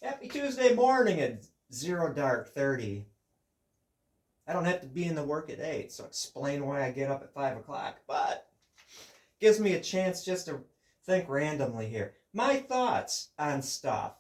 Happy Tuesday morning at 0 dark 30. I don't have to be in the work at 8, so explain why I get up at 5 o'clock, but gives me a chance just to think randomly here. My thoughts on stuff.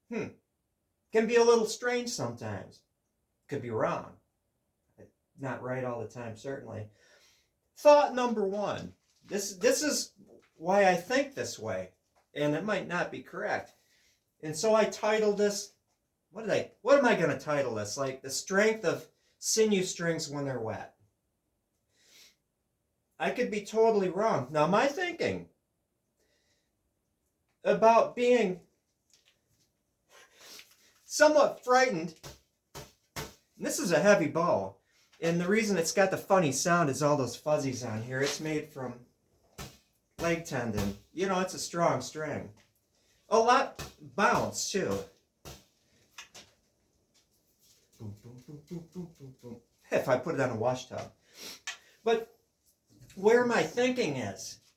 Can be a little strange sometimes. Could be wrong. Not right all the time, certainly. Thought number one. This is why I think this way, and it might not be correct. And so I titled this, what am I going to title this? Like the strength of sinew strings when they're wet. I could be totally wrong. Now my thinking about being somewhat frightened, and this is a heavy bow, and the reason it's got the funny sound is all those fuzzies on here. It's made from leg tendon. You know, it's a strong string. A lot bounce too. Boom, boom, boom, boom, boom, boom, boom. If I put it on a wash tub. But where my thinking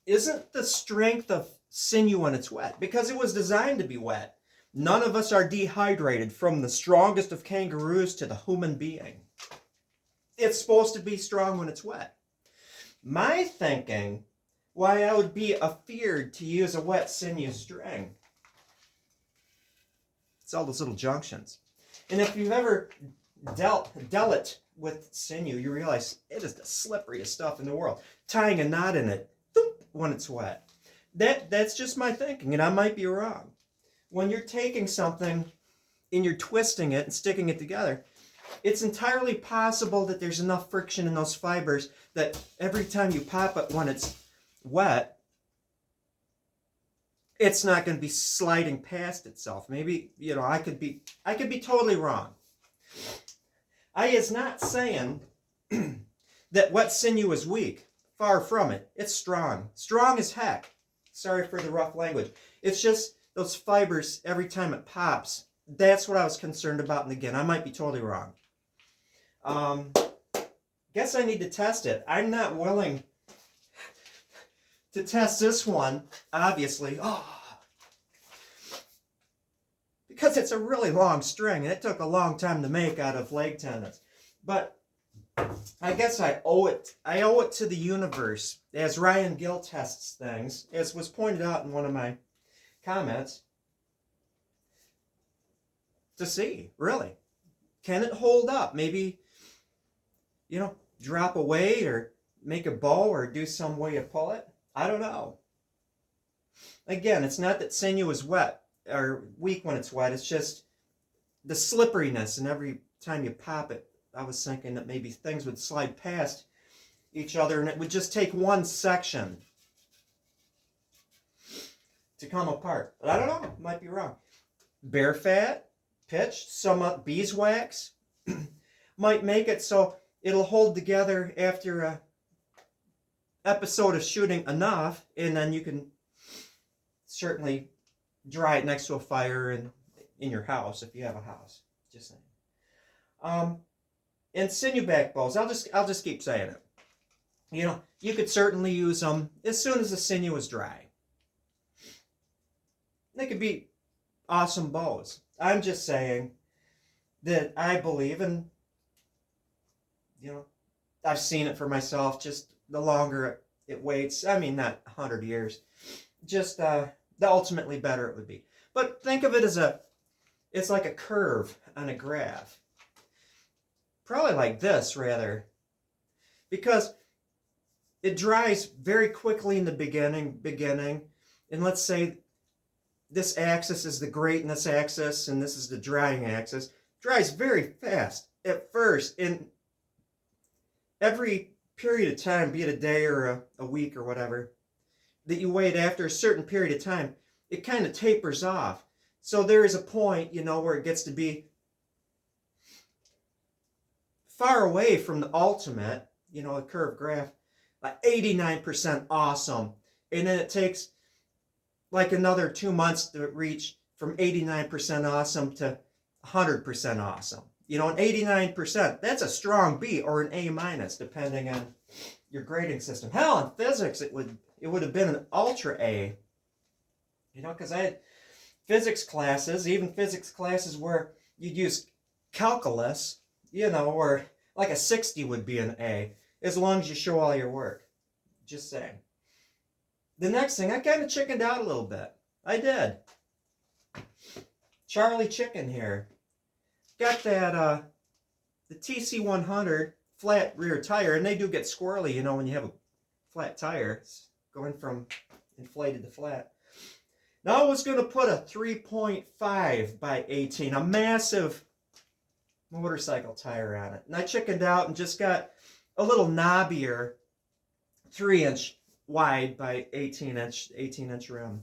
isn't the strength of sinew when it's wet, because it was designed to be wet. None of us are dehydrated, from the strongest of kangaroos to the human being. It's supposed to be strong when it's wet. My thinking, why I would be afeared to use a wet sinew string, it's all those little junctions. And if you've ever dealt it with sinew, you realize it is the slipperiest stuff in the world. Tying a knot in it, when it's wet. That's just my thinking, and I might be wrong. When you're taking something and you're twisting it and sticking it together, it's entirely possible that there's enough friction in those fibers that every time you pop it when it's wet, it's not going to be sliding past itself. Maybe, I could be totally wrong. I is not saying that wet sinew is weak. Far from it. It's strong. Strong as heck. Sorry for the rough language. It's just those fibers, every time it pops, that's what I was concerned about. And again, I might be totally wrong. Guess I need to test it. I'm not willing to test this one, obviously. Because it's a really long string, and it took a long time to make out of leg tendons. But I guess I owe it to the universe, as Ryan Gill tests things, as was pointed out in one of my comments, to see, really, can it hold up? Maybe, drop a weight or make a bow or do some way to pull it. I don't know. Again, it's not that sinew is wet or weak when it's wet. It's just the slipperiness, and every time you pop it, I was thinking that maybe things would slide past each other, and it would just take one section to come apart. But I don't know. Might be wrong. Bear fat, pitch, some beeswax might make it so it'll hold together after a episode of shooting enough, and then you can certainly dry it next to a fire in your house if you have a house. Just saying. And sinew back bows, I'll just keep saying it. You could certainly use them as soon as the sinew is dry. They could be awesome bows. I'm just saying that I believe, and I've seen it for myself. Just the longer it waits, I mean, not 100 years, just the ultimately better it would be. But think of it as it's like a curve on a graph. Probably like this, rather, because it dries very quickly in the beginning, and let's say this axis is the greatness axis, and this is the drying axis. It dries very fast at first, and every period of time, be it a day or a week or whatever, that you wait after a certain period of time, it kind of tapers off. So there is a point, where it gets to be far away from the ultimate, a curved graph, like 89% awesome. And then it takes like another 2 months to reach from 89% awesome to 100% awesome. An 89%, that's a strong B or an A minus, depending on your grading system. Hell, in physics, it would have been an ultra A. You know, because I had physics classes, even physics classes where you'd use calculus, you know, or like a 60 would be an A, as long as you show all your work. Just saying. The next thing, I kind of chickened out a little bit. I did. Charlie Chicken here. Got that, the TC100 flat rear tire, and they do get squirrely, you know, when you have a flat tire. It's going from inflated to flat. Now I was going to put a 3.5 by 18, a massive motorcycle tire on it. And I chickened out and just got a little knobbier 3-inch wide by 18-inch rim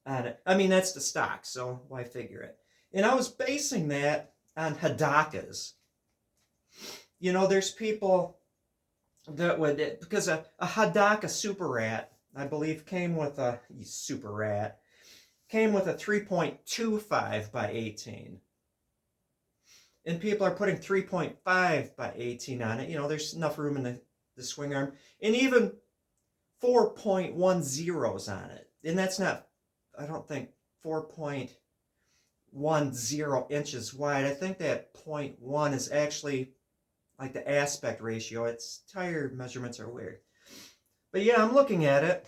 on it. I mean, that's the stock, so why figure it? And I was basing that on Hadakas. You know, there's people that would, because a Hadaka Super Rat, I believe, came with a Super Rat, came with a 3.25 by 18. And people are putting 3.5 by 18 on it. You know, there's enough room in the swing arm. And even 4.10s on it. And that's not, I don't think, 4.10 inches wide. I think that 0.1 is actually like the aspect ratio. Its tire measurements are weird. But yeah, I'm looking at it.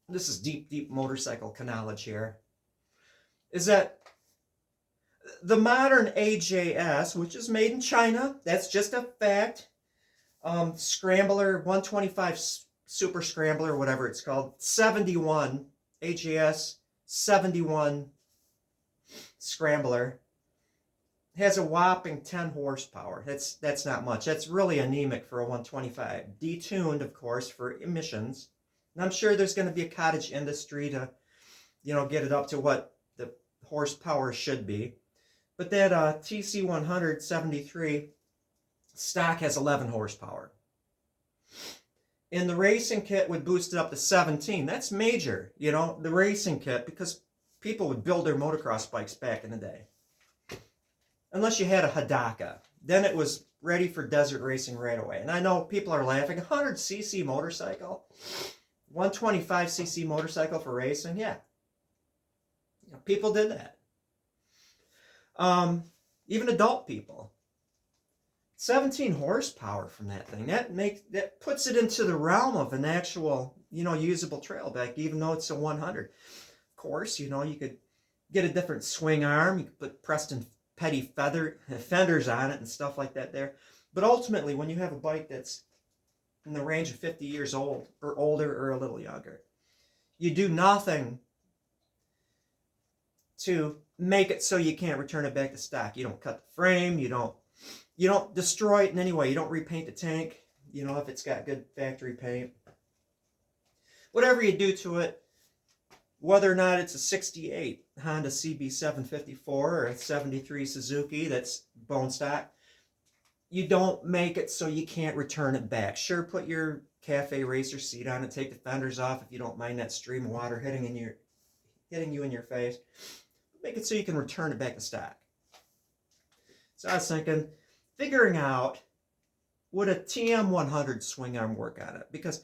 This is deep, deep motorcycle knowledge here. Is that the modern AJS, which is made in China, that's just a fact. Scrambler, 125 Super Scrambler, whatever it's called, 71, AJS 71 Scrambler, has a whopping 10 horsepower. That's not much. That's really anemic for a 125. Detuned, of course, for emissions. And I'm sure there's going to be a cottage industry to, you know, get it up to what the horsepower should be. But that TC100 73 stock has 11 horsepower. And the racing kit would boost it up to 17. That's major, you know, the racing kit, because people would build their motocross bikes back in the day. Unless you had a Hadaka. Then it was ready for desert racing right away. And I know people are laughing. 100cc motorcycle? 125cc motorcycle for racing? Yeah. You know, people did that. Even adult people. 17 horsepower from that thing. That puts it into the realm of an actual, you know, usable trail bike, even though it's a 100. Of course, you know, you could get a different swing arm. You could put Preston Petty fenders on it and stuff like that there. But ultimately, when you have a bike that's in the range of 50 years old or older or a little younger, you do nothing to make it so you can't return it back to stock. You don't cut the frame. You don't destroy it in any way. You don't repaint the tank, you know, if it's got good factory paint. Whatever you do to it, whether or not it's a 68 Honda CB754 or a 73 Suzuki that's bone stock, you don't make it so you can't return it back. Sure, put your cafe racer seat on it, take the fenders off if you don't mind that stream of water hitting you in your face. Make it so you can return it back to stock. So I was thinking, figuring out, would a TM100 swing arm work on it? Because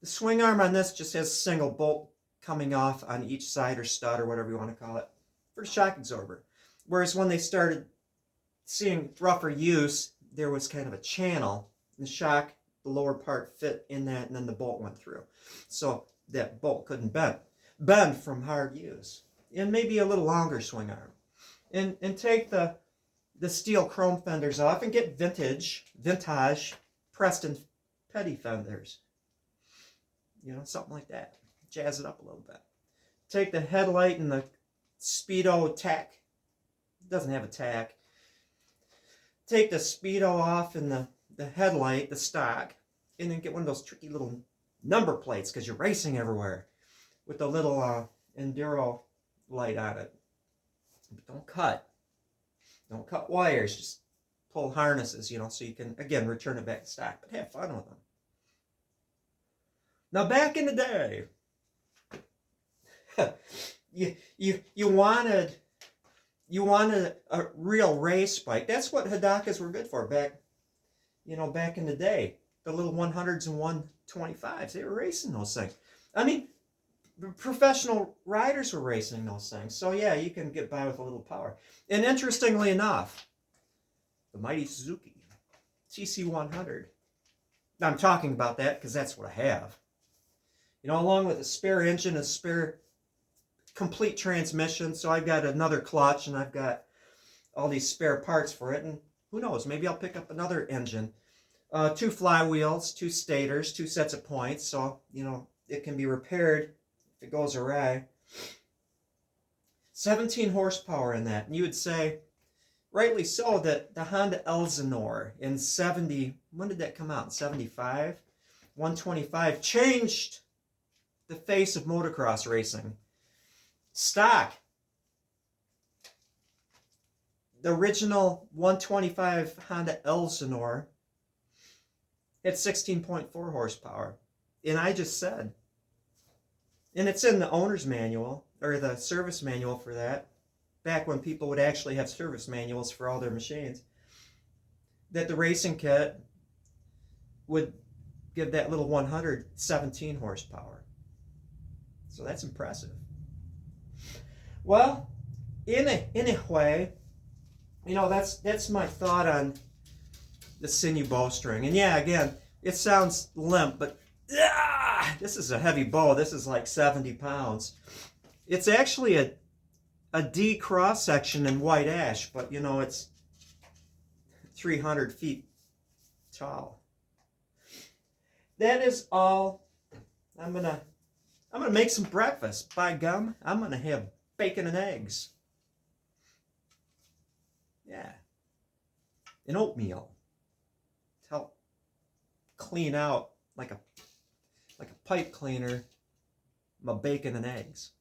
the swing arm on this just has a single bolt coming off on each side, or stud, or whatever you want to call it, for the shock absorber. Whereas when they started seeing rougher use, there was kind of a channel. The shock, the lower part fit in that, and then the bolt went through. So that bolt couldn't bend from hard use. And maybe a little longer swing arm. And take the steel chrome fenders off and get vintage Preston Petty fenders. You know, something like that. Jazz it up a little bit. Take the headlight and the Speedo tack. It doesn't have a tack. Take the Speedo off and the headlight, the stock, and then get one of those tricky little number plates, because you're racing everywhere, with the little Enduro light on it. But don't cut. Don't cut wires. Just pull harnesses, you know, so you can, again, return it back to stock. But have fun with them. Now, back in the day, you wanted a real race bike. That's what Hadakas were good for back in the day. The little 100s and 125s. They were racing those things. I mean, Professional riders were racing those things. So yeah, you can get by with a little power. And interestingly enough, the mighty Suzuki TC100. I'm talking about that because that's what I have. You know, along with a spare engine, a spare complete transmission. So I've got another clutch and I've got all these spare parts for it. And who knows, maybe I'll pick up another engine. 2 flywheels, 2 stators, 2 sets of points. So, you know, it can be repaired if it goes awry. 17 horsepower in that. And you would say, rightly so, that the Honda Elsinore in 70, when did that come out? In 75? 125 changed the face of motocross racing. Stock. The original 125 Honda Elsinore had 16.4 horsepower. And I just said, and it's in the owner's manual, or the service manual for that, back when people would actually have service manuals for all their machines, that the racing kit would give that little 117 horsepower. So that's impressive. Well, in a way, you know, that's my thought on the Sinew bowstring. And yeah, again, it sounds limp, but this is a heavy bow. This is like 70 pounds. It's actually a D cross section in white ash, but you know, it's 300 feet tall. That is all. I'm gonna make some breakfast. By gum, I'm gonna have bacon and eggs. Yeah, and oatmeal to help clean out like a pipe cleaner my bacon and eggs.